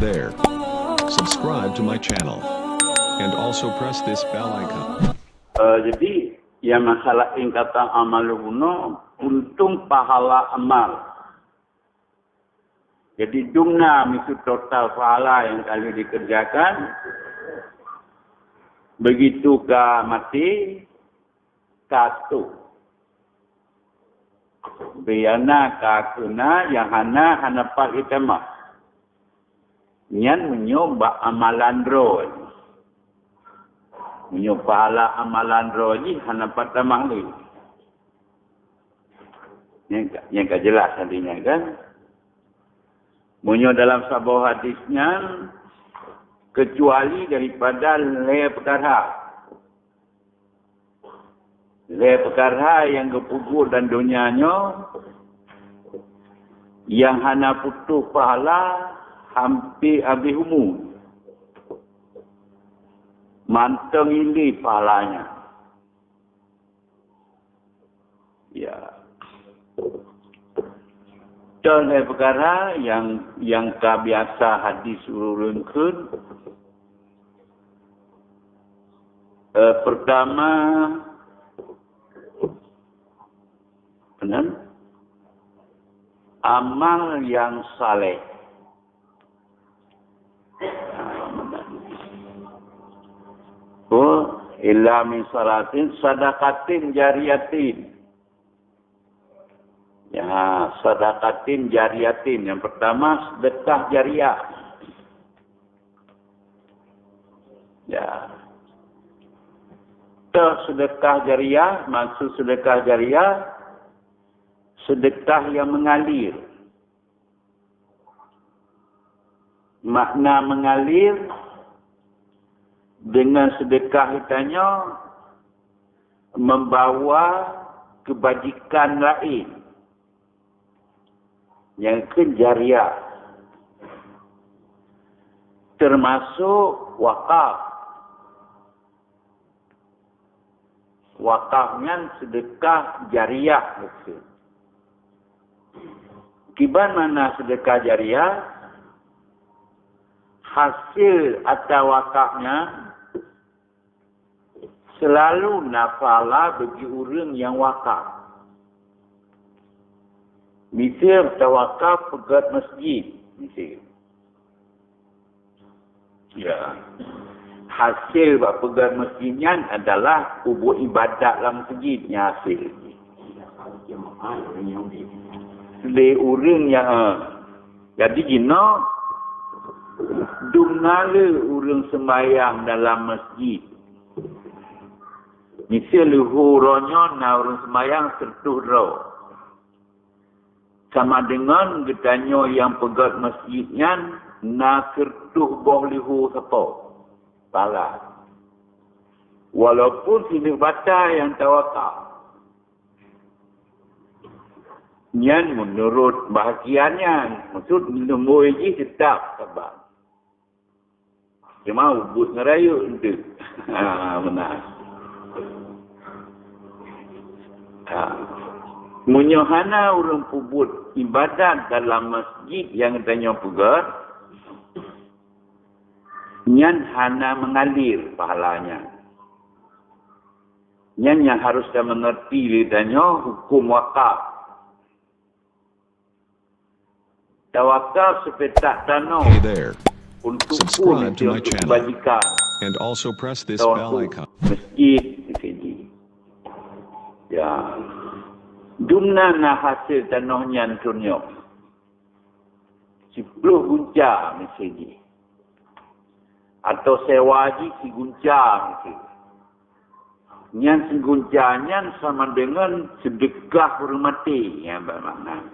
there. Subscribe to my channel. And also press this bell icon. Jadi, yang masalah yang kata amal guna, untung pahala amal. Jadi, jumlah itu total pahala yang kali dikerjakan. Begitu ke mati, satu. Biana kakuna yang hana pak itama. Nyan menyoba amalan roh. Menyoba pahala amalan roh ni hana patama ni. Yang tak jelas tadinya kan. Menyo dalam sebuah hadisnya kecuali daripada le perkara. Le perkara yang kepugur dan dunianya yang hana putus pahala hampir habis umur. Manteng ini pahalanya. Ya. Dan perkara yang biasa hadis urunkan. Pertama, amal yang saleh. Illa min salatin sadaqatin jariyatin. Ya, sadaqatin jariyatin. Yang pertama, sedekah jariah. Ya. Sedekah jariah, maksud sedekah jariah, sedekah yang mengalir. Makna mengalir, dengan sedekah itanya membawa kebajikan lain yang kejariah, termasuk wakaf. Wakafnya sedekah jariah. Kiban mana sedekah jariah? Hasil atau wakafnya selalu nafala bagi orang yang wakaf. Misal tawakaf pegat masjid. Misal. Ya. Hasil buat pegat masjidnya adalah kubur ibadat dalam masjidnya hasil. Dari orang yang jadi gina dumnala orang sembahyang dalam masjid. Misal luhurannya na orang sembahyang sertuh roh. Sama dengan getanyo yang pegat masjidnya na sertuh boh lihu siapa. Pala. Walaupun sini bata yang tawakal. Nyan menurut bahagiannya. Maksud nombor ini tetap sabar. Cuma ubus ngerayu untuk. Benar. Menyohana orang pubut ibadat dalam masjid yang tanya pegat. Nyan hana mengalir pahalanya. Nyan yang harus dah mengerti lidahnya hukum wakaf. Tawakal sepetak tanah. Hey there. Untuk Subscribe to my channel. Kebajikan. And also press this bell icon. Masjid di sini. Ya. Jumlah na hasil tanahnya tunjuk. 10 gunca misalnya. Atau sewa haji si gunca mungkin. Yang si guncanya sama dengan sedekah hormati yang bermakna.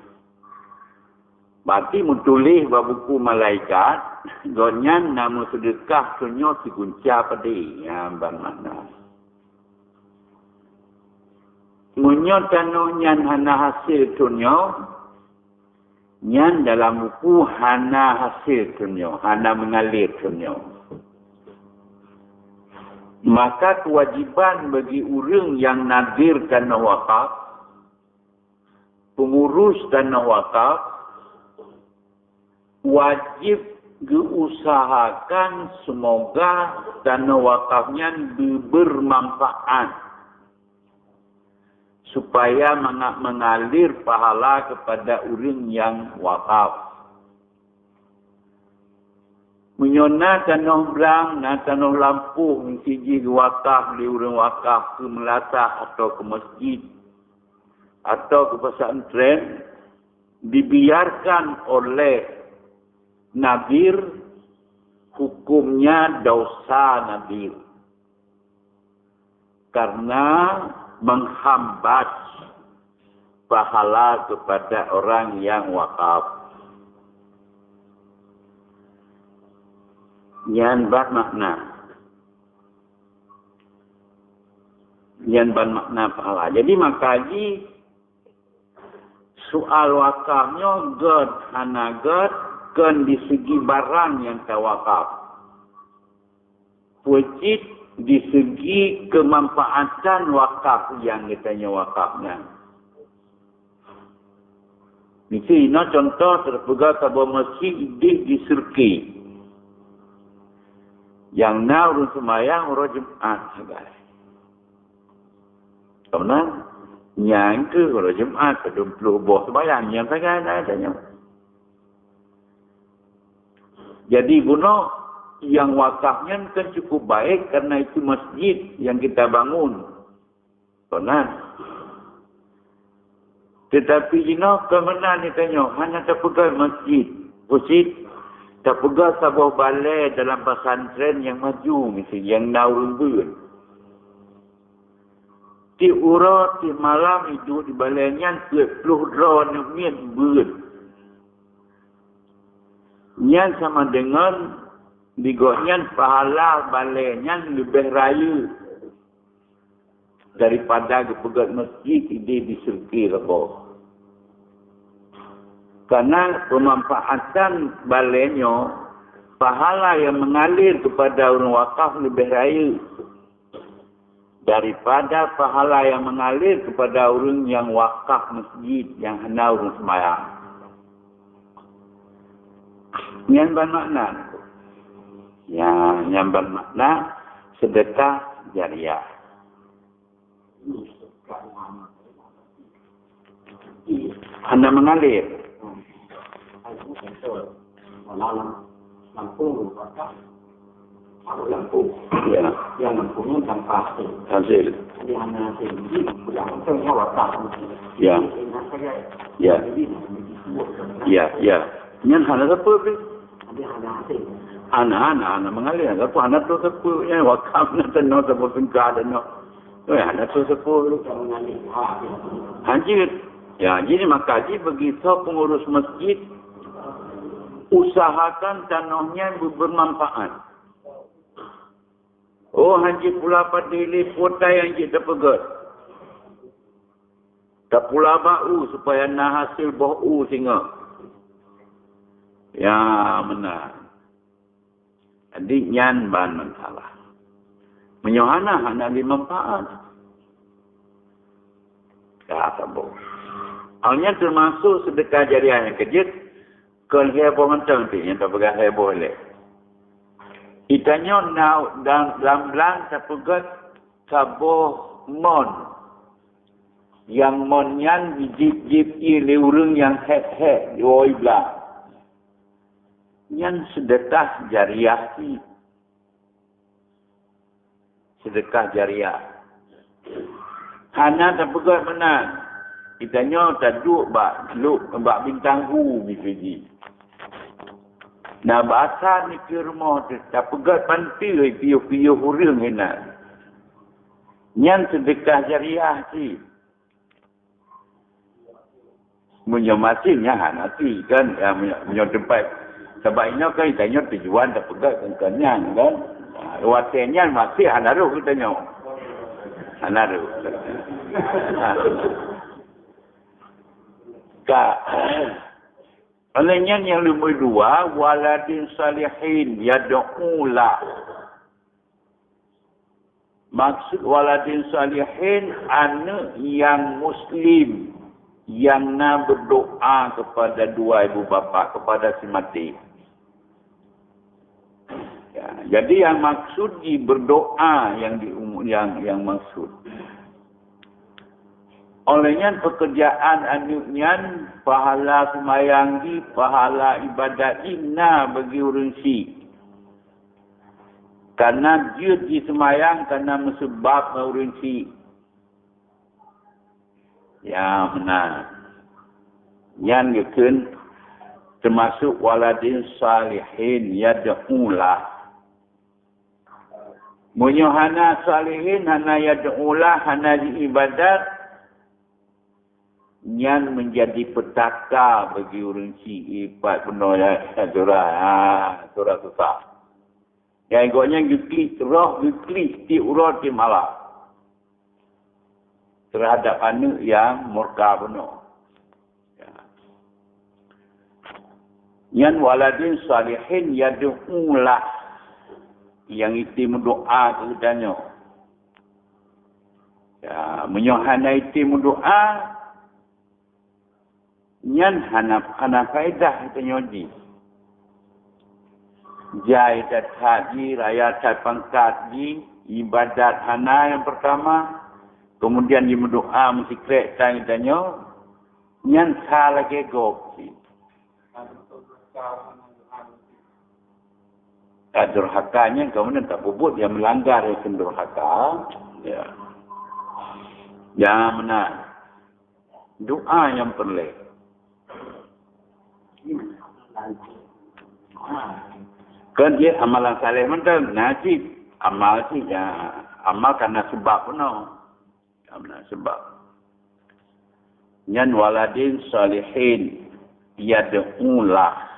Berarti menulis buku malaikat, gonyan nama sedekah sunyo si gunca pada yang bermakna. Munyo tanahnya hana hasil sunyo, nyan dalam buku hana hasil sunyo, hana mengalir sunyo. Maka kewajiban bagi orang yang nadir tanah wakaf, pengurus tanah wakaf, wajib diusahakan semoga tanah wakafnya bermanfaat supaya mengalir pahala kepada orang yang wakaf. Menyona tanah berang dan tanah lampu siji wakaf di orang wakaf ke melatah atau ke masjid atau ke pesantren dibiarkan oleh nabir, hukumnya dosa nabir karena menghambat pahala kepada orang yang wakaf. Yang bermakna. Yang bermakna pahala. Jadi makaji soal wakafnya ged hanaget kan di segi barang yang tawakaf. Wajib di segi kemanfaatan wakaf yang ditanya wakafnya. Misalnya contoh terpegang sebuah masjid di Surki. Yang nak urus sembahyang urus Jumaat segala. Kemudian yang ke urus Jumaat 20 buah sembahyang yang segala adanya. Jadi guna yang wakafnya kan cukup baik karena itu masjid yang kita bangun. Kemudian tetapi jino kemana ni tanya hanya terpegang masjid. Masjid terpegang sebuah balai dalam pesantren yang maju, misalnya yang naurun. Ti ura, ti malam itu di balainya 20 drone yang bun. Yang sama dengan digoknya pahala balainya lebih raya daripada kepegang masjid ide diserki lebih. Karena pemanfaatan balainya, pahala yang mengalir kepada orang wakaf lebih raya daripada pahala yang mengalir kepada orang yang wakaf masjid yang hendak orang sembahyang. Yang bermakna, yang bermakna sedekah jariah. Anda mengalir. Lampung, Lampung. Ya. Yang Lampungnya tanpa Hasil. Jadi hanya hasil. Yang ternyata wakaf. Ya. Ya. Ya. Yang hanya apa? Jadi hanya hasil. Anak mengalir. Apa anak tu apa? Yang wakaf nak tenang sebab singkat dan nak. Anak tu apa? Haji. Ya, jadi maka begitu pengurus masjid usahakan tanahnya bermanfaat. Oh, haji pula padili pota yang kita pegat. Tak pula bau supaya nak hasil bau singa. Ya, benar. Jadi nyan ban masalah. Menyohana hanya dimanfaat. Ya, sabuk. Alnya termasuk sedekah jariah yang kejut. Kalau heboh macam tu, yang tak pegang heboh boleh. Itanya dalam belang tak pegang sabuh mon. Yang mon yang dijip-jip oleh orang yang hek-hek di oi belang. Yang sedekah jariah si. Sedekah jariah. Hana tak pegang menang. Itanya tak duduk bak bintang hu biji. Nah bahasa ni ke rumah tu tak pegat pantai piu-piu hurung enak. Yang sedekah jariah si. Menyamasinnya nanti kan punya tempat. Sebab ini kan itanya tujuan tak pegat kan. Watenya masih hanaruh kitanya. Hanaruh. Olehnya yang nombor 2, waladin salihin yad'ula. Maksud waladin salihin anak yang muslim yang nak berdoa kepada dua ibu bapa, kepada si mati. Jadi yang maksud di berdoa yang maksud. Olehnya pekerjaan anuknya pahala semayang di pahala ibadat inna bagi orang si. Karena dia di semayang karena mesebab orang si. Ya benar. Yang yakin termasuk waladin salihin yad'ulah. Munyohana salihin hana yad'ulah hana di ibadat yang menjadi petaka bagi orang si ibat benar surah susah. Yang ikutnya yuklik roh yuklik ti urut ti malah terhadap anak yang murka benar. Ya. Yang waladin salihin yad'ulah yang itu mendoa kepadanya. Ya, menyohana itu mendoa nyan hana faedah katanya ji. Jai dat haji raya dat pangkat ji ibadat hana yang pertama, kemudian di mendoa mesti krek katanya nyan salah ke gop ji. Durhakanya kemudian tak bubut yang melanggar yang durhaka. Ya. Yang mana doa yang perlu. Kan dia amalan saleh mentang nasib amal sih ya amal karena sebab benar. Karena sebab. Yan waladin salihin yad'ulah.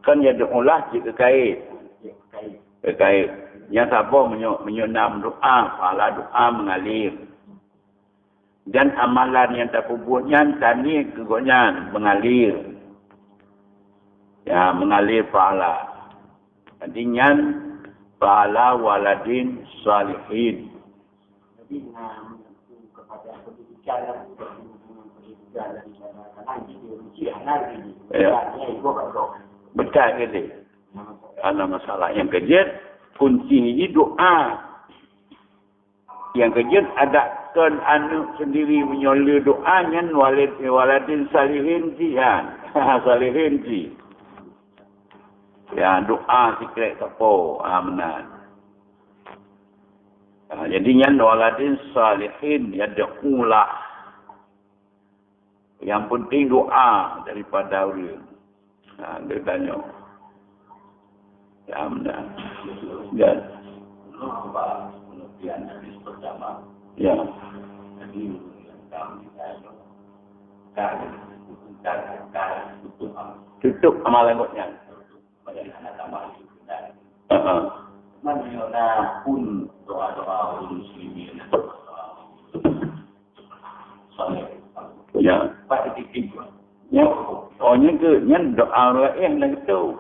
Kan yad'ulah jika kait. Kait. Yang siapa menyunam doa, pahala doa mengalir. Dan amalan yang tak puputnya tani kegonya mengalir. Ya, mengalir pahala. Artinya pahala waladin salihin. Jadi kepada pendidikan betul gitu. Ada masalah yang kejut, kunci ini doa. Yang kejut ada kan anak sendiri menyoleh doanya waladin salihin jihan. Salihin ji. Ya doa sikret tapo amanan. Jadinya waladin salihin yad'ulah. Yang penting doa daripada orang. Dia tanya. Ya benar. Dan pengertian hadis pertama. Ya. Jadi tutup amalan kodnya. Mana pun doa-doa muslimin. Ya. Pada titik. Ya. Oh nya doa lain yang itu.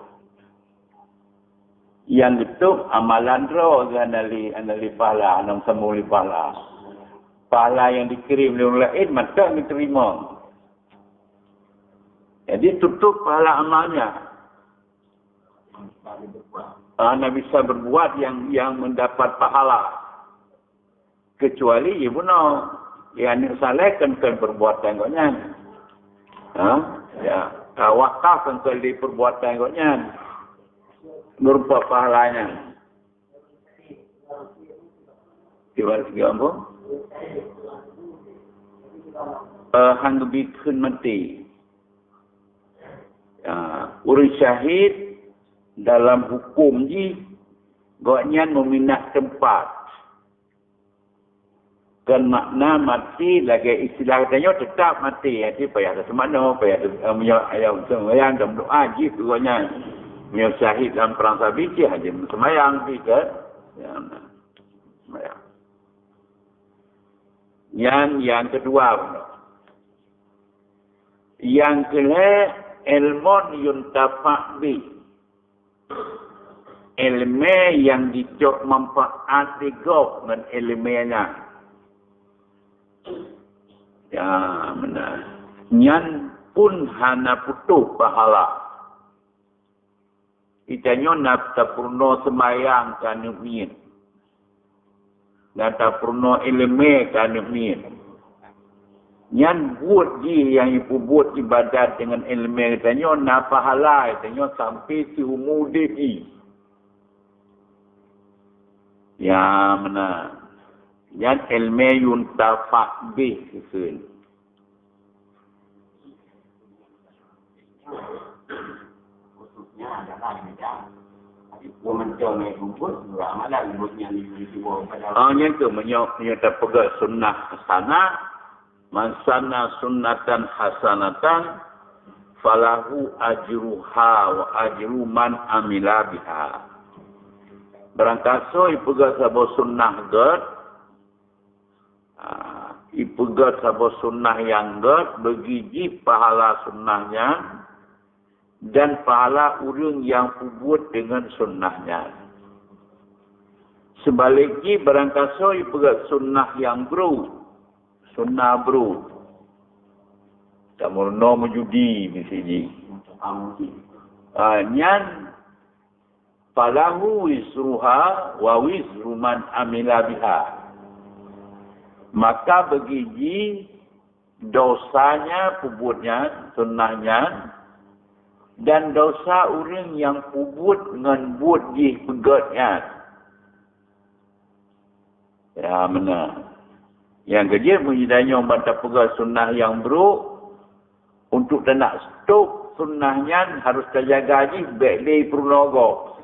Yang itu amalan roh anali pahala, anam semuli pahala. Pahala yang dikirim oleh lain maka diterima. Jadi tutup pahala amalnya. Anda bisa berbuat yang mendapat pahala. Kecuali ibu no yang salahkan perbuatan koknya. Ya, wakaf kan di perbuatan koknya. Berupa pahalanya. Tiba apa? Hang bikin mati. Orang syahid dalam hukum ji, gaknya meminat tempat. Kan makna mati lagi istilah katanya tetap mati. Jadi payah ada semana, payah ada sembahyang dalam doa ji gaknya. Yang syahid dalam perang Sabit haji semayang juga. Ya, semayang. Yang kedua, yang kedua ilmun yuntafa' bi. Ilmu yang dicok manfaat digop dengan ilmunya. Ya, benar. Yang pun hana putuh pahala. Itanya nak tak purno semayang kan min. Dan tak purno ilmu kan min. Yang buat je yang ibu buat ibadat dengan ilmu itanya nak pahala itanya sampai si umur dia. Ya mana? Yang ilmu yun tafak bih kesun. Khususnya adalah meja. Mencom rumput, amalan rumputnya dibuat pada. Yang tu menyata pegang sunnah hasanah, mansana sunnatan hasanatan, falahu ajruha wa ajru man amila biha. Berangkaso ipegat sabo sunnah gad, ipegat sabo sunnah yang gad, begiji pahala sunnahnya, dan pahala orang yang buat dengan sunnahnya. Sebaliknya barangkasa ipegat sunnah yang bro, sunnah bro. Tamurno menjudi misalnya. Nyan falahu wisruha wa wisru man amila biha. Maka begiji dosanya pembuatnya, sunnahnya, dan dosa orang yang pubut dengan buat di pegatnya. Ya mana? Yang kerja menjadinya bantah pegat sunnah yang buruk. Untuk tak nak stop sunnahnya harus terjaga lagi. Baik dia perlu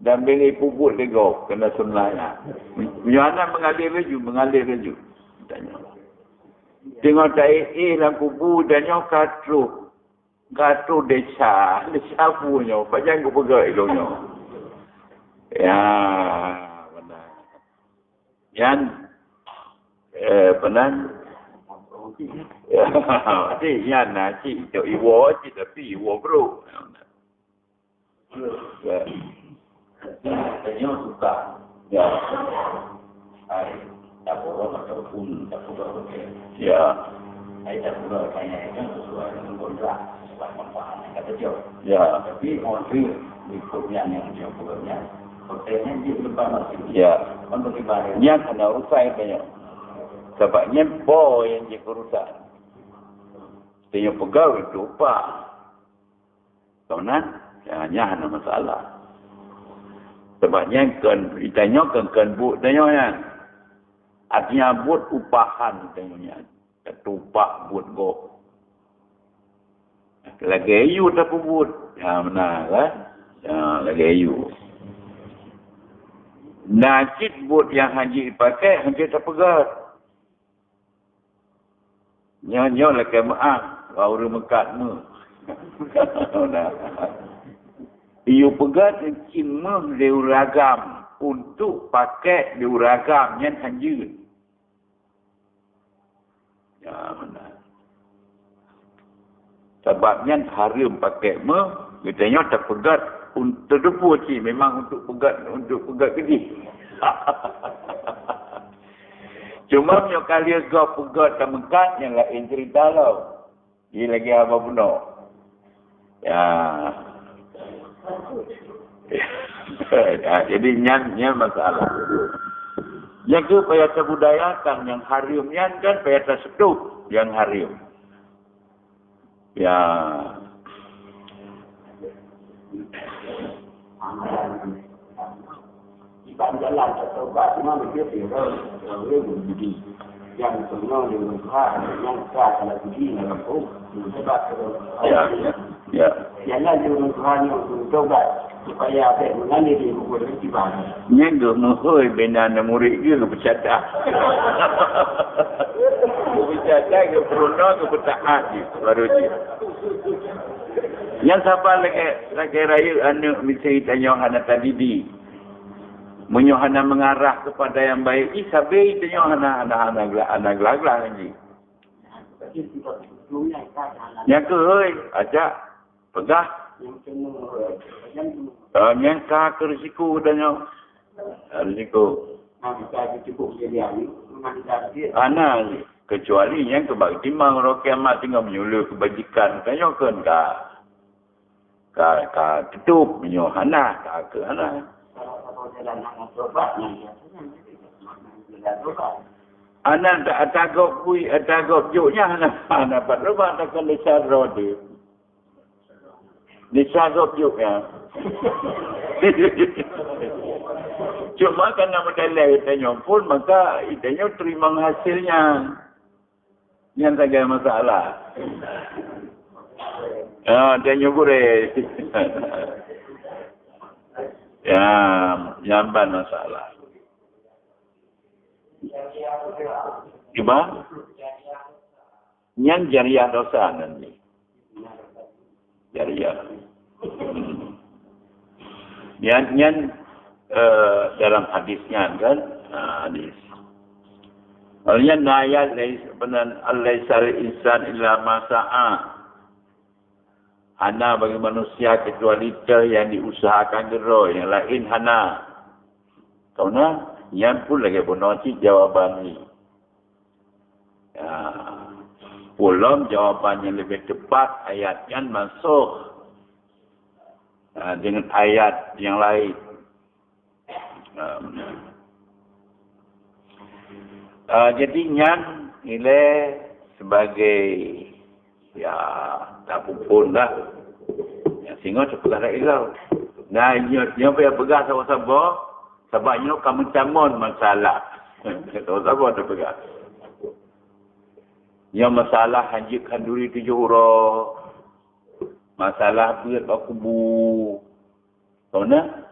dan bila pubut lego kena sunnahnya. Mana mengalir laju. Tengok tak dalam kubur dan yang Gato desa punya, panjang aku pegang ilmunya. Ya, benar. Yang, benar. Ya, yang nasi, itu iwo aja, tapi iwo bro. Ya, tanya suka. Ya, tak boleh ataupun tak boleh. Ya, tak boleh tanya yang sesuai dengan kontrak. Kata dia. Ya. Tapi orang tu ikutnya yang dia punya. Hotelnya dia lepas masih. Ya. Orang beribadah. Yang kena rusak banyak. Sebabnya boy yang dia rusak. Dia pegawai itu apa? Kawan, hanya ada masalah. Sebabnya kan ditanya kan buat tanya yang artinya buat upahan tanya. Ketupak buat go. Lagi ayu tak pubut. Ya benar kan? Ya, lagi ayu. Najib buat yang haji dipakai, haji tak pegat. Nyo lagi maaf. Baru mekatmu. Iyu pegat cimah diuragam. Untuk pakai diuragam yang haji. Ya benar. Sebabnya haram pakai katanya tak pegat untuk debu cik. Memang untuk pegat gede. Cuma punya kali kau pegat dan mekat yang lain cerita tau. Dia lagi apa benar. Ya. Jadi nyan masalah. Yang ke payah terbudayakan yang haramnya kan payah terseduh yang haram. Ya. Ibarat jalan atau bak semua begitu yang begini. Yang semua dengan Tuhan, yang sah adalah begini dalam sebab Ya. Jalan dengan Tuhan yang bertobat supaya apa mengalir di buku dengan tiba. Yang menghoi bina murid dia ke bercatat. Bercatat ke peruno ke bertaat dia. Baru dia. Yang siapa lagi raya anak mesti tanya hana tadi di. Menyohana mengarah kepada yang baik. Sabi tanya hana gelaglah lagi. Yang ke hoi ajak pegah. Yang kah ke risiko tanya. Risiko. Anak kecuali yang kebak timang roh kiamat tinggal menyuluh kebajikan. Tanya kan kah? ka ketup menyo hana ka ke hana. Kalau jalan nak berobatnya, jalan berobat. Anak tak atagok kui atagok juknya hana dapat berobat takkan desa rode. Desa juknya. Cuma karena modalnya itanya pun, maka itanya terima hasilnya. Yang tak ada masalah. Itanya boleh. Yang masalah. Gimana? Yang jariah dosa nanti. Jariah. Yang dalam hadisnya kan, hadis. Alnya naya benar alaisal insan illa ma sa'a. Hana bagi manusia kecuali yang diusahakan gero, yang lain hana. Karena yang pun lagi bonoci jawaban ni. Pulang jawabannya lebih tepat ayatnya masuk dengan ayat yang lain. Jadinya nilai sebagai ya tak pun lah. Yang sehingga seperti ilau. Nah, yang pegang sama-sama, sebabnya kamu camun masalah. Sama-sama ada pegang. Yang masalah hanjik kanduri 7 huruf. Masalah berat bakubu. Tahu nak?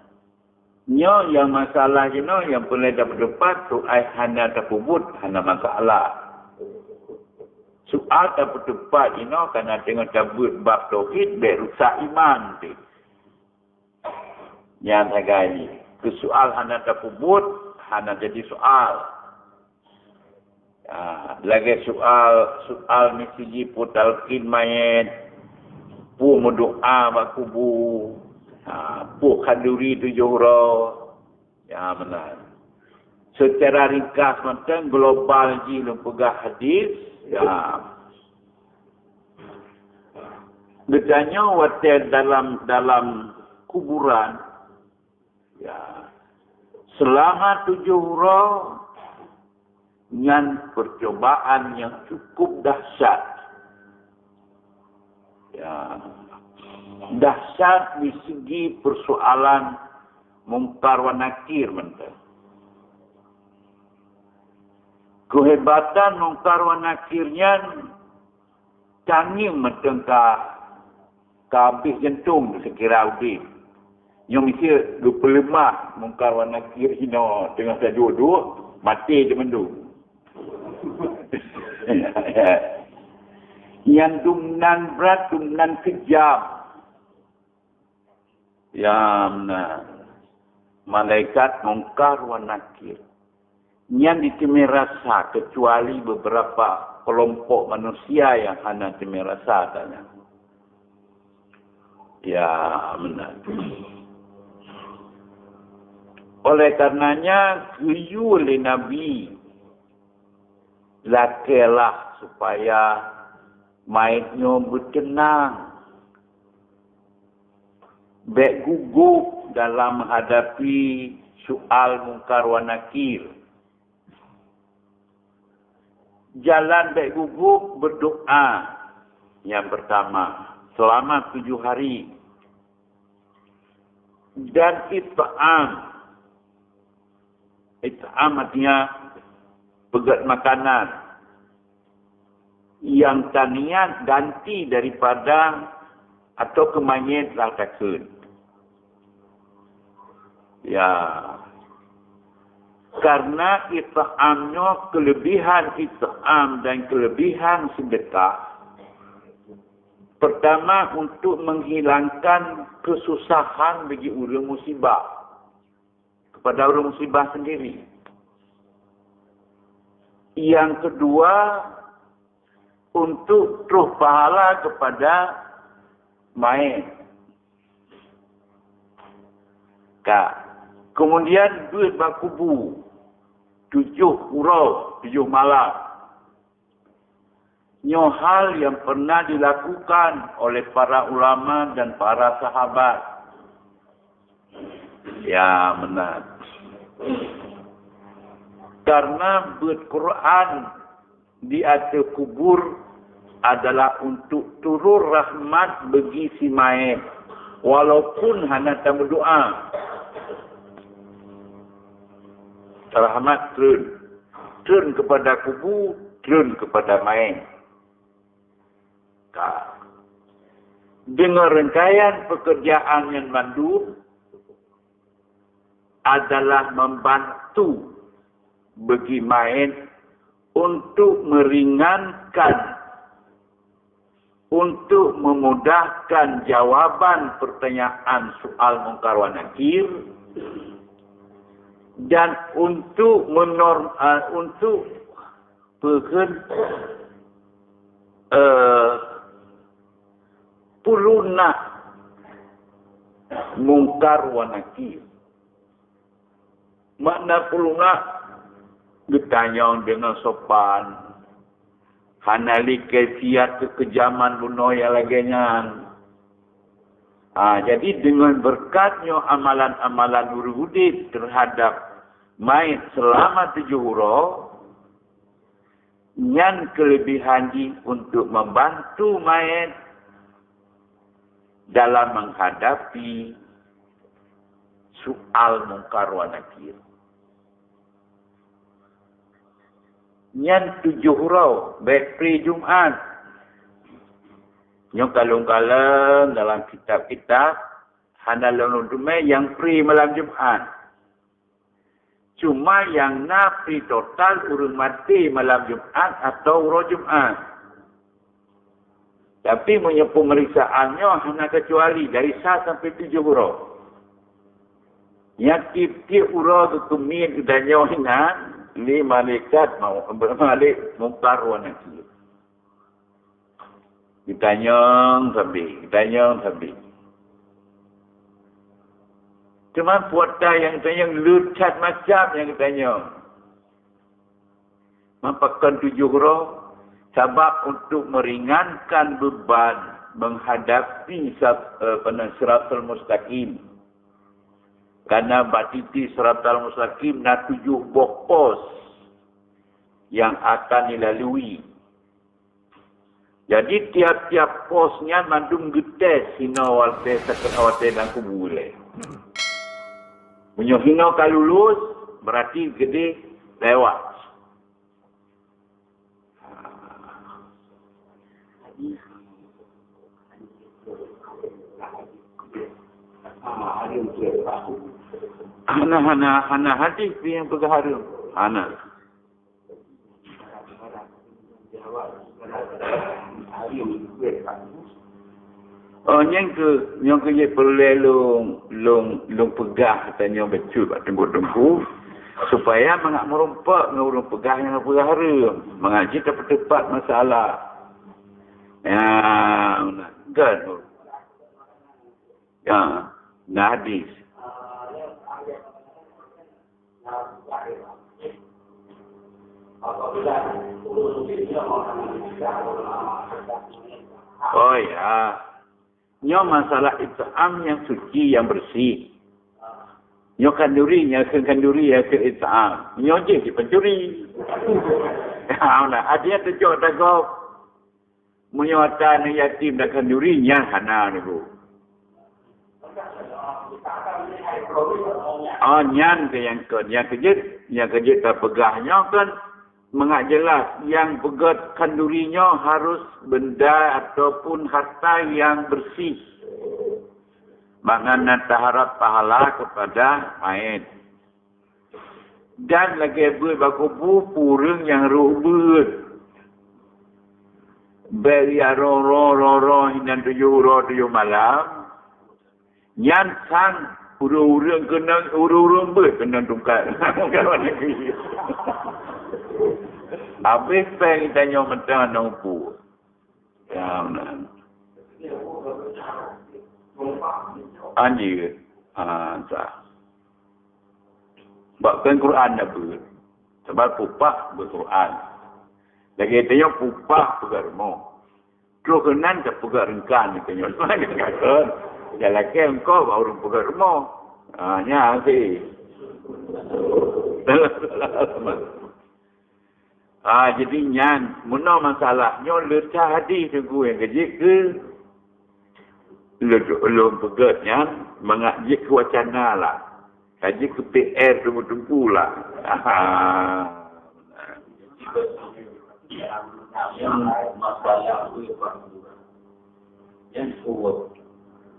Yang masalah yang boleh dapat depan tu hana takubut, hana masalah. Soal dapat depan kerana tengok cabut bab tauhid, berusak iman tu. Yang saya ini. Kesoal hana takubut, hana jadi soal. Lagi soal mesti putalkin mayat. Pu mendoa bakubu. Pu kanduri 7 huruf. Ya benar. Secara ringkas macam global ji lempegah hadis. Ya. Bedanya waktu dalam kuburan. Ya. Selama 7 huruf. Dengan percobaan yang cukup dahsyat. Ya. Dahsyat di segi persoalan mungkar wa nakir mentah. Kehebatan mungkar wa nakirnya canggih mentengkah habis jantung sekira udin. Yang mesti 25 mungkar wa nakir hina tengah saya duduk mati dia mendung. Yang dumnan berat, dumnan kejam. Yang malaikat mungkar wa nakir. Yang ditemui rasa kecuali beberapa kelompok manusia yang hanya temui rasa tanya. Ya benar. Oleh karenanya geyu oleh Nabi lakelah supaya maitnya bertenang. Baik gugup dalam menghadapi soal mungkar wa nakir. Jalan baik gugup berdoa. Yang pertama, selama 7 hari. Dan it'am. It'am artinya pegat makanan. Yang tanian ganti daripada atau kemayit laltakun. Ya. Karena it'amnya kelebihan it'am dan kelebihan sedekah. Pertama untuk menghilangkan kesusahan bagi orang musibah. Kepada orang musibah sendiri. Yang kedua untuk terus pahala kepada main. Kemudian duit bakubu. 7 huruf, 7 malam. nyo hal yang pernah dilakukan oleh para ulama dan para sahabat. Ya, benar. Karena berquran di atas kubur adalah untuk turun rahmat bagi si mayit. Walaupun hanya tamu doa. Rahmat turun. Turun kepada kubur, turun kepada mayit. Dengan rangkaian pekerjaan yang mandu adalah membantu bagi mayit untuk meringankan, untuk memudahkan jawapan pertanyaan soal Munkar wa Nakir dan untuk pulunak Munkar wa Nakir. Makna pulunak ditanya dengan sopan. Hanali kefiat kekejaman bunoya lagengan. Jadi dengan berkatnya amalan-amalan urudit terhadap mayit selama 7 huruf, yang kelebihan untuk membantu mayit dalam menghadapi soal Munkar wa Nakir. Yang 7 huruf, baik pri Jumat. Yang kalung-kalung dalam kitab-kitab, hanya lumai yang pri malam Jumat. Cuma yang na pri total urung mati malam Jumat atau roh Jumat. Tapi punya pemeriksaannya hanya kecuali dari 1 sampai 7 huruf. Yang tiap-tiap huruf kekumir kedanya ingat, ini malaikat mau berbalik Munkar wa Nakir. Ditanya sampai. Cuma puata yang tanya lucat macam yang ditanya. Mampakan 7 huruf sebab untuk meringankan beban menghadapi Siratal Mustaqim. Karena batiti Siratal Mustaqim na 7 pos yang akan dilalui. Jadi tiap-tiap posnya mandung getes hina walte sakit awate dan kubule. Punya hina kalau lulus berarti gede lewat. Hana hadis yang berharum. Hana. Yang ke perlu long pegah tanya betul pak tengku supaya mengak merompak ngurung pegah yang berharum. Mengaji tepat masalah. Ya, kan. Ya, hadis. Oh ya. Nyo masalah it'am yang suci, yang bersih. Nyo kanduri ya ke it'am. Nyo je pencuri. Ada tujuh takut. Menyuatan yatim dan kandurinya hana niku. Nyan ke yang kejut terpegahnya kan mengak jelas yang pegat kandurinya harus benda ataupun harta yang bersih. Maknanya taharap pahala kepada mayit. Dan lagi berbakubu purung yang rubut. Beri roh hinan 7 malam. Nyan sang urung kena urung ber kena tungkat. Habis peng tanya mentang nampu. Ya benar. Anjir. Sah. Bahkan Quran dah ber. Sebab pupak berquran. Lagi tanya pupah pegar mo. Terus kenan ke pegar engkan tanya. Mana kata? Jalan ke engkau baru pegar mo. Nya sih. Jadi nyan, mana masalahnya lecah hadi tunggu yang kejik ke belum pegatnya mengajik ke wacana lah. Kaji ke PR tunggu-tunggu lah. Yang masalah itu yang kuat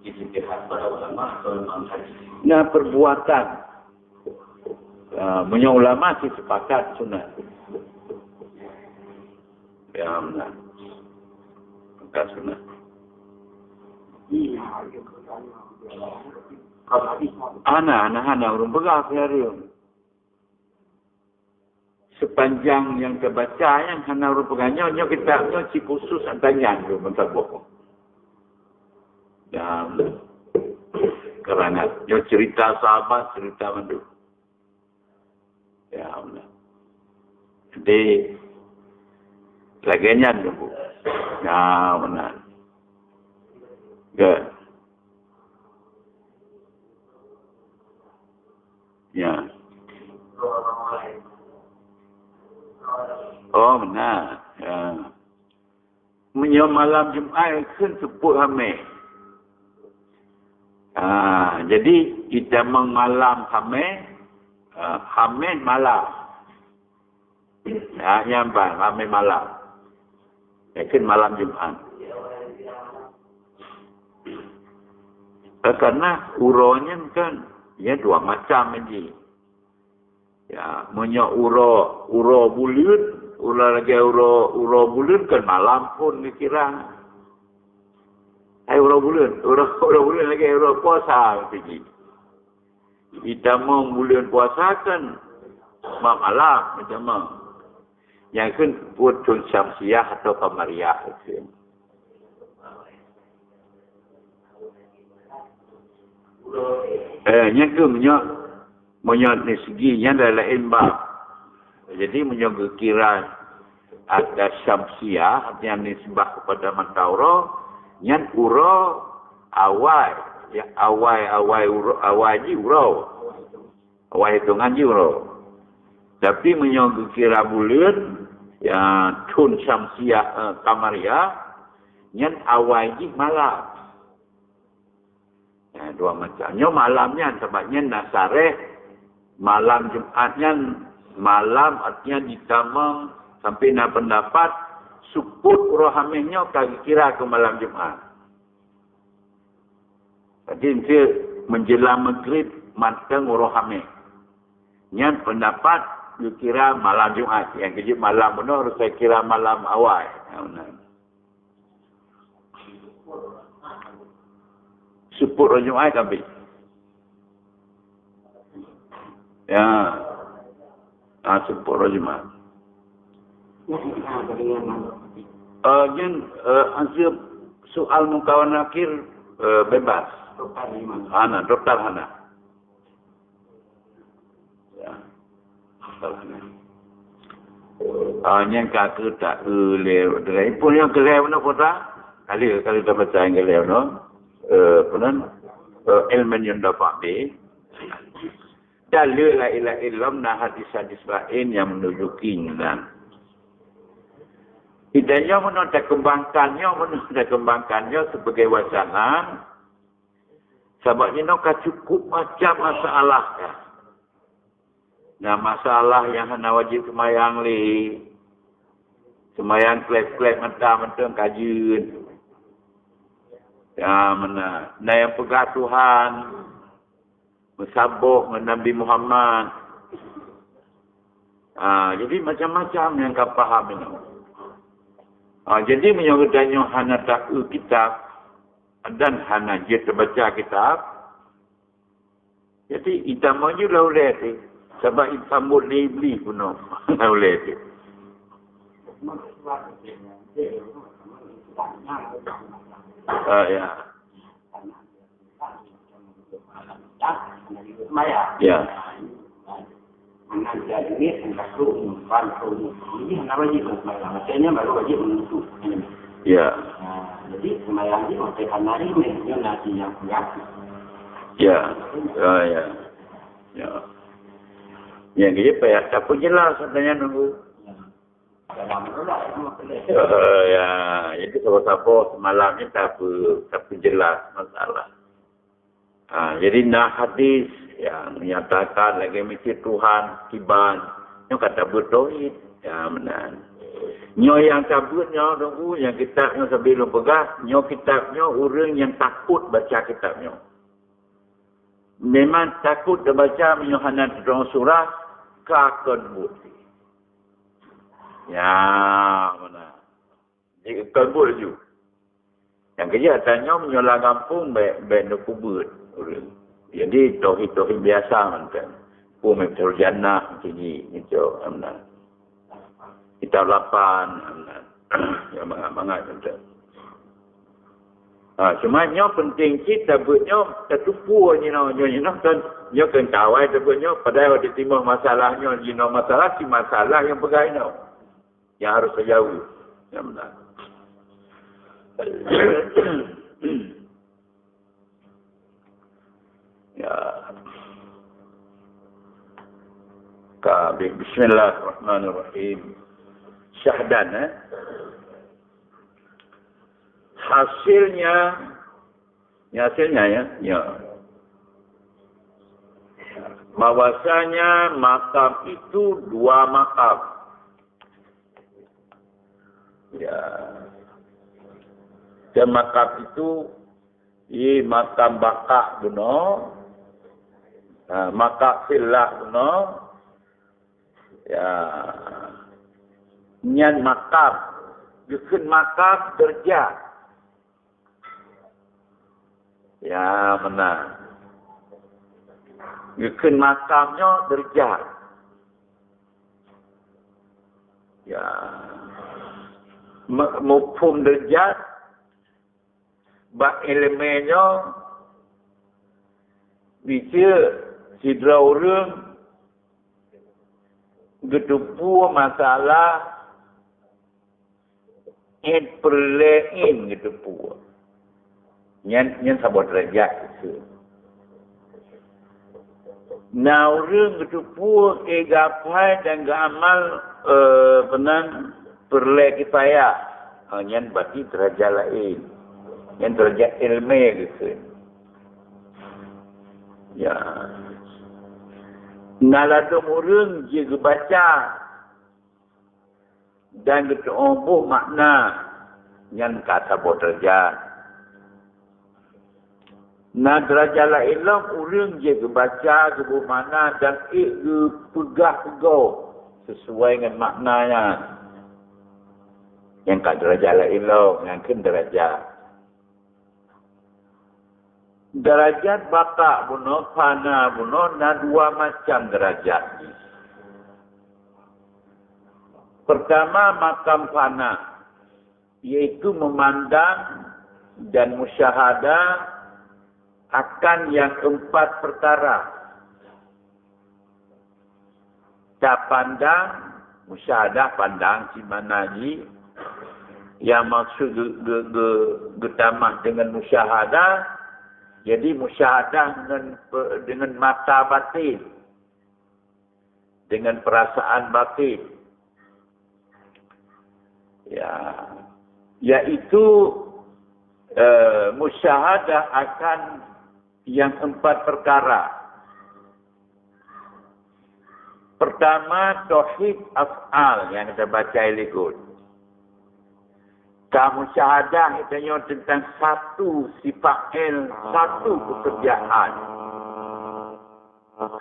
ijtihad para ulama atau manhaj. Nah, perbuatan banyak ulama sih sepakat sunat. Ya benar. Sepakat sunat. Anak orang begah hari. Sepanjang yang terbaca yang hana orang pegahnya kitabnya si khusus tanya tu bentar bohong. Dan kerana dia cerita sahabat, cerita mandu. Ya benar. Jadi laginya tu. Ya benar. Good. Ya. Oh benar. Ya. Menyom malam Jumaat kan sebut hamil. Jadi kita mengalam hamil malam. Yang bang hamil malam. Kan malam Jumaat. Karena uronya kan ya dua macam aja. Ya, punya uro bulan, uro bulan kan malam pun dikira. Uro bulan lagi uro puasa pergi. Kita mau bulan puasa kan malam macam mana? Yang kan putun syamsiah atau kamariah itu. Yang tu menyok ni seginya adalah imbang. Jadi menyok kira ada syamsiah artinya nisbah kepada matahari, yang uro awal, ya awal ji uro, awal hitungan ji uro. Tapi menyok kira bulan, ya tun syamsiah kamariah, yang awal ji malam. Ya, dua macamnya malamnya sebabnya nasareh malam Jumatnya malam artinya ditamang sampai nak pendapat suput rohamenya kira ke malam Jumat. Jadi dia menjelang maghrib matang rohameh. Yang pendapat dikira malam Jumat. Yang kejip malam benar saya kira malam awal. Suput roh Jumat habis. Ya. Suput roh Jumat. Ansur soal mukawan akhir bebas. Dokter Hana. Ya. Dokter Hana. Yang kata tak lewat. Pun yang kelewat mana kota? Kali dah baca yang kelewat no. Kemudian ilmu yang dapat di dalil la ilaha illallah hadis-hadis lain yang menunjuki dan idenya menunda kembangkannya sebagai wacana sebabnya nak cukup macam masalah ya. Nah masalah yang hanya wajib semayang semayang klep-klep mentang-mentang kajian. Ya mana? Nah yang pegang Tuhan, mensabuh dengan Nabi Muhammad. Jadi macam-macam yang kau faham ini. Jadi menyebutnya hana tahu kitab dan hana dia terbaca kitab. Jadi kita maju laulet ni, sebab sambut libli pun laulet ni. Ya. Ya. Anak jadi ni takut umpan tu. Ini nama je semayang. Macamnya baru wajib menentu. Ya. Jadi semayang ni macam kanari ni yang nasi yang kuat. Ya. Ya. Ya. Yang dia payah tak pun jelas sebenarnya nunggu. Dalam rolah nama pelak. Ya, jadi siapa-siapa semalam ni tak apa jelas masalah. Jadi nak hadis yang menyatakan lagi mikir Tuhan, kiban, nyo kata bertauhid. Ya benar. Nyo yang cabutnya tunggu yang kitabnya sebelum pegang, nyo kitabnya orang yang takut baca kitabnya. Memang takut dia baca Yohanan dalam surah kakon budi. Ya, mana? Jadi kabur ju. Yang kerja tanya menyolah kampung baik nak kubur. Jadi tauhid biasa macam. Umum terjannah macam ni, macam mana? Kita lapan, mana? Yang mangat macam. Cuma nyo penting kita buatnya tertupu ni kan nyo kan kawai buatnya padahal di timur masalahnya jino masalah si masalah yang pegainya. Yang harus sejauh. Yang benar. Ya. Bismillahirrahmanirrahim. Syahdan. Hasilnya ya. Bahwasanya makam itu dua makam. Ya. Dan makam itu makam bakak guna, makam silah guna, ya. Nyan makam, bikin makam derjat. Ya benar. Bikin makamnya derjat. Ya. Mufhum derjat bak elemennya bisa sidra orang getupu masalah perlein getupu nyan sabot derjat itu na orang getupu gapai dan gamal benar perle kifayah. Yang berarti derajat lain. Yang derajat ilmiah gitu. Ya. Naladum orang juga baca. Dan kita ombuh makna. Yang kata buat derajat. Nah derajat lain orang juga baca. Kebuh makna. Dan pegah-pegah. Sesuai dengan maknanya. Yang kat derajat lain yang kan derajat. Derajat bakak bunuh, fana bunuh, dan dua macam derajat. Pertama, makam fana. Iaitu memandang dan musyahadah akan yang empat perkara. Tak pandang, musyahadah pandang si manaji. Yang maksud getamah dengan musyahadah. Jadi musyahadah dengan mata batin. Dengan perasaan batin. Ya. Yaitu musyahadah akan yang empat perkara. Pertama, tauhid af'al yang kita baca ilikut. Kamu syahadah itu tentang satu sifat satu pekerjaan.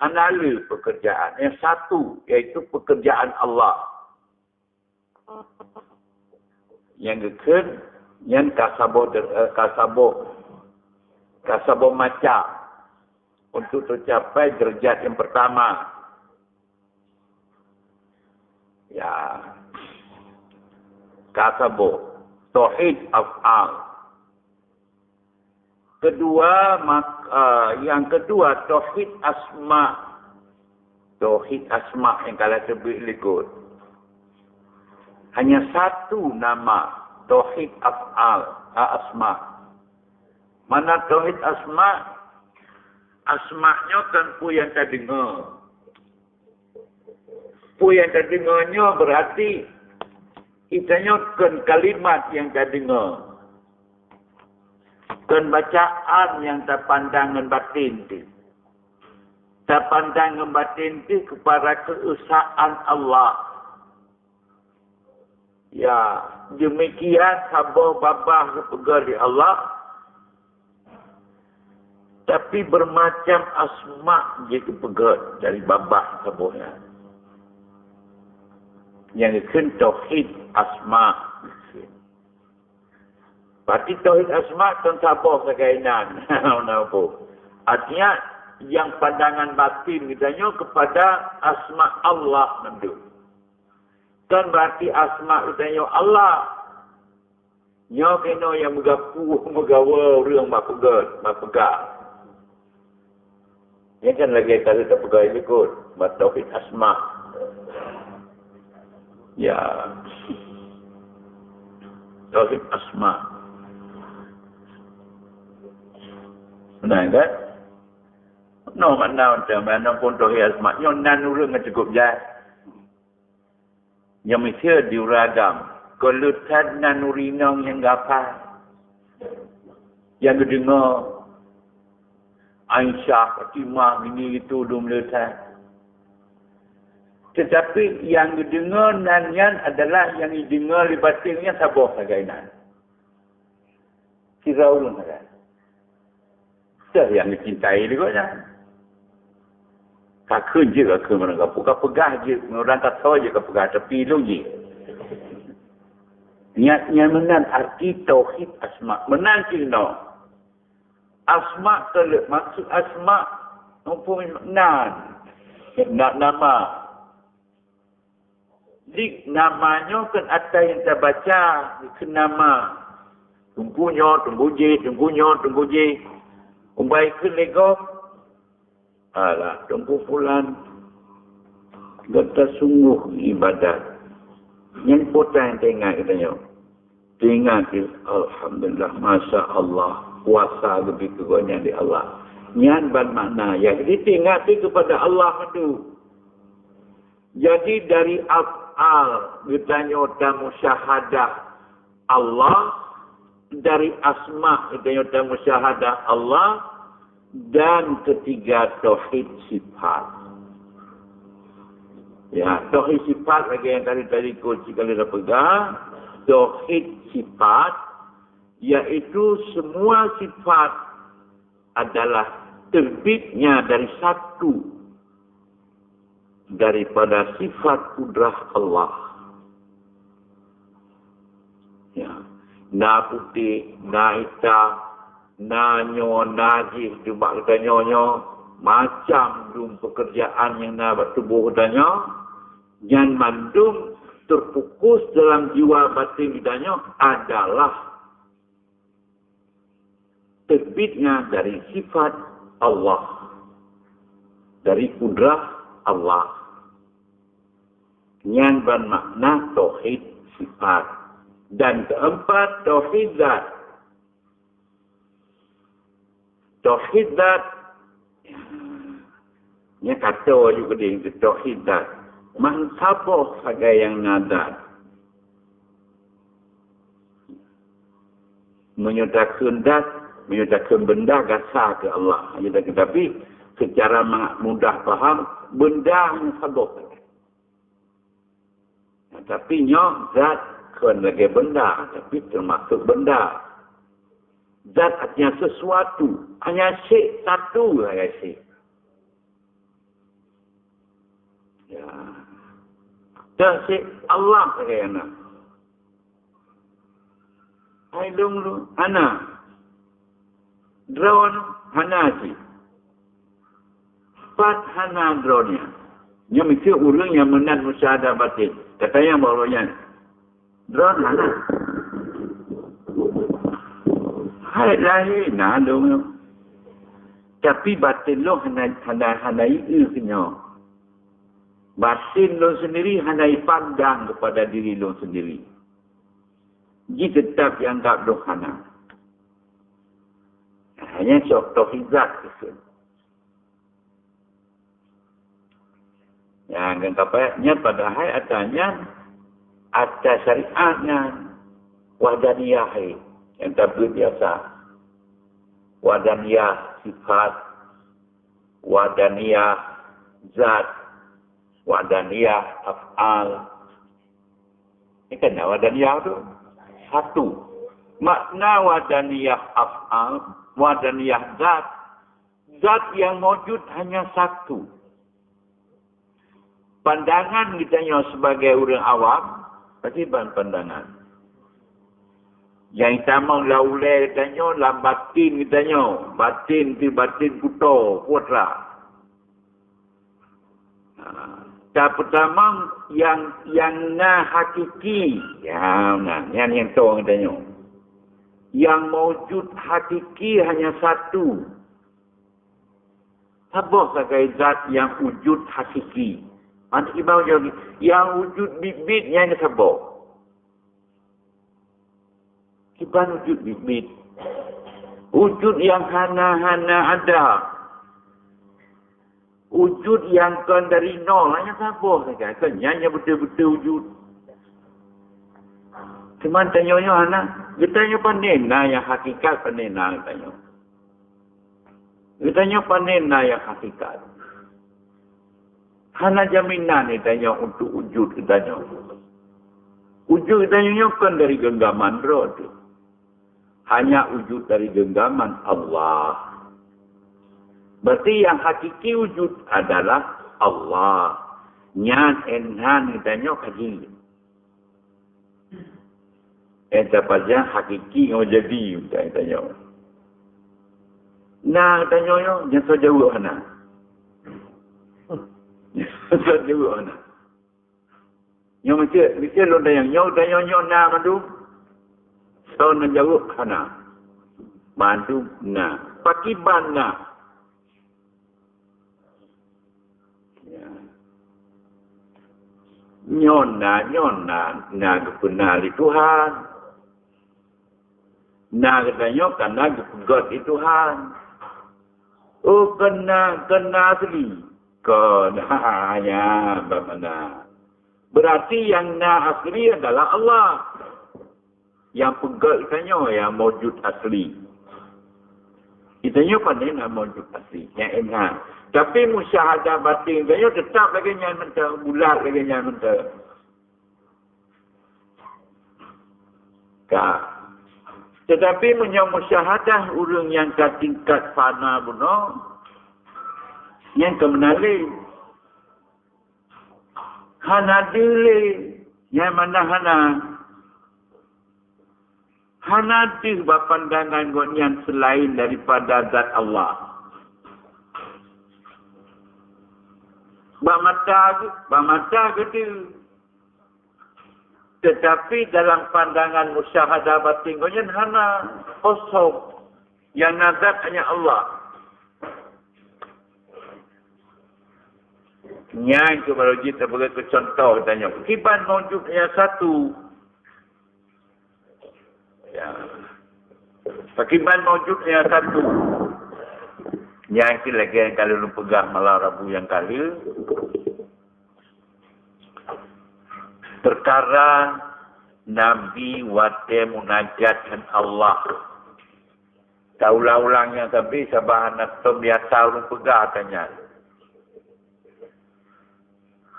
Anali pekerjaan. Yang satu, iaitu pekerjaan Allah. Yang kedua, yang kasabo macam. Untuk tercapai derajat yang pertama. Ya. Kasabo. Tauhid af'al. Kedua, yang kedua, tauhid asma. Tauhid asma yang kalau sebut likut. Hanya satu nama. Tauhid af'al. Asma. Mana tauhid asma? Asma'nya kan pu yang tak dengar. Pu yang tak dengarnya berarti itanya kan kalimat yang tak dengar. Kan bacaan yang tak pandang dengan batin itu. Tak pandang dengan batin itu kepada keesaan Allah. Ya, demikian sabar babah kepegar di Allah. Tapi bermacam asma' je kepegar dari babah sabarnya. Yang itu tauhid asma'. Berarti tauhid asma' kan sabar sekainan. Artinya yang pandangan batin kitanya kepada asma' Allah nanti. Kan berarti asma' kitanya Allah. Nya kena yang megawa orang mapegar. Yang kan lagi kalau tak pegang ini kot. Tauhid asma'. Ya. Tauhid asma'. Benar kan? No makna macam mana pun tauhid asma'. Yang nan urang cukup jat. Yang mesti diuragam. Kalau tak nan urinang yang gapa. Yang dengar. Aisyah, Fatimah, ini itu belum letak. Tetapi yang didengar nanyan adalah yang didengar di batinnya sabar sagainan. Kira ulun kan. Yang dicintai juga kan. Kakun je kakun mereka. Pegah je. Orang tak tahu je pegah. Tapi lu je. Niatnya menang arti tauhid asma. Menang cina. Asma' terlebih. Maksud asma' mempunyai makna. Nama. Jadi namanya kan ada yang kita baca. Ke nama. Tunggunya, tunggu je. Umbai ke lego. Alah, tunggu fulan. Kata sungguh ibadat. Yang potong tengah katanya. Tengah ke. Alhamdulillah. Masya Allah. Kuasa lebih kegonya di Allah. Nyan bermakna. Ya, jadi tengah kepada Allah itu. Jadi dari af'al. Ditanya musyahadah Allah. Dari asma. Ditanya musyahadah Allah. Dan ketiga tauhid sifat. Ya, tauhid sifat lagi yang tadi kunci kali dah pegang. Tauhid sifat. Yaitu semua sifat adalah terbitnya dari satu daripada sifat kudrah Allah. Ya. Na putih, na hitam, na nyo, na jih, cuma kita nyonyo, macam dum pekerjaan yang na bertubuh danyo, yang mandum terfokus dalam jiwa batin danyo adalah terbitnya dari sifat Allah. Dari kudrah Allah. Yang bermakna tauhid sifat. Dan keempat, tauhid zat. Tauhid zat. Ini kata juga dia, tauhid zat. Mengsaboh sebagai yang nadat. Menyatakan zat. Menyatakan benda gasar ke Allah. Tetapi secara mudah faham, benda yang sabuk. Tapi nyok zat kan lagi benda. Tapi termasuk benda. Zat artinya sesuatu. Hanya syek satu lah syek. Ya. Dan syek Allah kayaknya. Hai dulu, anak. Drone hanaji. Pat hana drone-nya. Yang mesti orang yang menang musyahadah batin. Katanya bawahnya. Drone hana. Hai lahir nak dong. Tapi batin lo hana itu kena. Batin lo sendiri handai pandang kepada diri lo sendiri. Ji tetap dianggap lo hana. Hanya syok tauhizat itu. Yang kapanya padahal adanya ada syariatnya wahdaniyah yang tak biasa. Wahdaniyah sifat, wahdaniyah zat, wahdaniyah af'al. Ini kan wahdaniyah itu satu. Makna wahdaniyah af'al, wahdaniyah zat. Zat yang wujud hanya satu. Pandangan kita sebagai orang awam, pasti pandangan. Yang kita mau laulai kita dalam batin kita batin itu batin kuto, putra. Pertama yang na hakiki, yang tahu kita yang mewujud hakiki hanya satu. Apa sebagai zat yang wujud hakiki? Nanti kita jawab, yang wujud bibitnya ini sebab. Kita wujud bibit. Wujud yang hana-hana ada. Wujud yang kan dari nol. Hanya sebab. Hanya betul-betul wujud. Cuma tanya-tanya anak. Kita tanya panena yang hakikat panena. Kita tanya panena yang hakikat. Hana jaminan ni tanya untuk wujud kitanya. Wujud kitanya kan dari genggaman roh tu. Hanya wujud dari genggaman Allah. Berarti yang hakiki wujud adalah Allah. Nyan enhan kitanya kaji. Siapa saja hakiki yang jadi kitanya. Nah kitanya yang so jauh hana. Sebab juga nak. Yang mesti lo dah yang na mandu. So na jauh kana. Mandu na. Pakiban na. Nyona na kebenar Tuhan. Na katanya karena God itu Tuhan. Oh kena asli. Hanya bermana. Berarti yang na asli adalah Allah. Yang pegang itanya yang wujud asli. Itanya pandai nak wujud asli. Yang enhang. Tapi musyahadah batin itanya tetap lagi yang mentah. Bulat lagi yang mentah. Tetapi musyahadah orang yang ke tingkat fana bunuh. Yang kemenali. Hana dili. Yang mana hana. Hana di pandangan yang selain daripada zat Allah. Bamata gitu. Tetapi dalam pandangan musyahadah batin yang hana kosong. Yang nazat hanya Allah. Yang itu baru kita begitu contoh tanya. Kiban mewujud yang satu. Ya. Kiban mewujud yang satu. Yang itu lagi yang kalau lu pegang malam Rabu yang kali. Perkara Nabi wate munajatkan Allah. Taulah-ulangnya tapi sabahan atau biasa lu pegang tanya.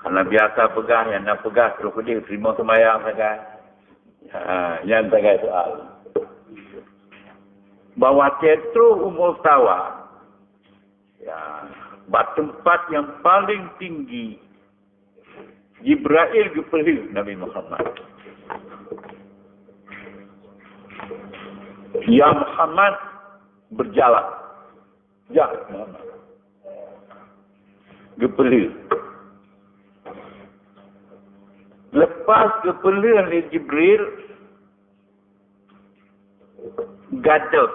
Karena biasa pegang, yang nak pegang terus dia terima sembahyang saja. Yang tak soal. Bahawa tetru umur tawa. Ya, tempat yang paling tinggi. Jibril kepelih Nabi Muhammad. Ya Muhammad berjalan. Ya Muhammad. Kepelih. Lepas kepelian oleh Jibril, gaduh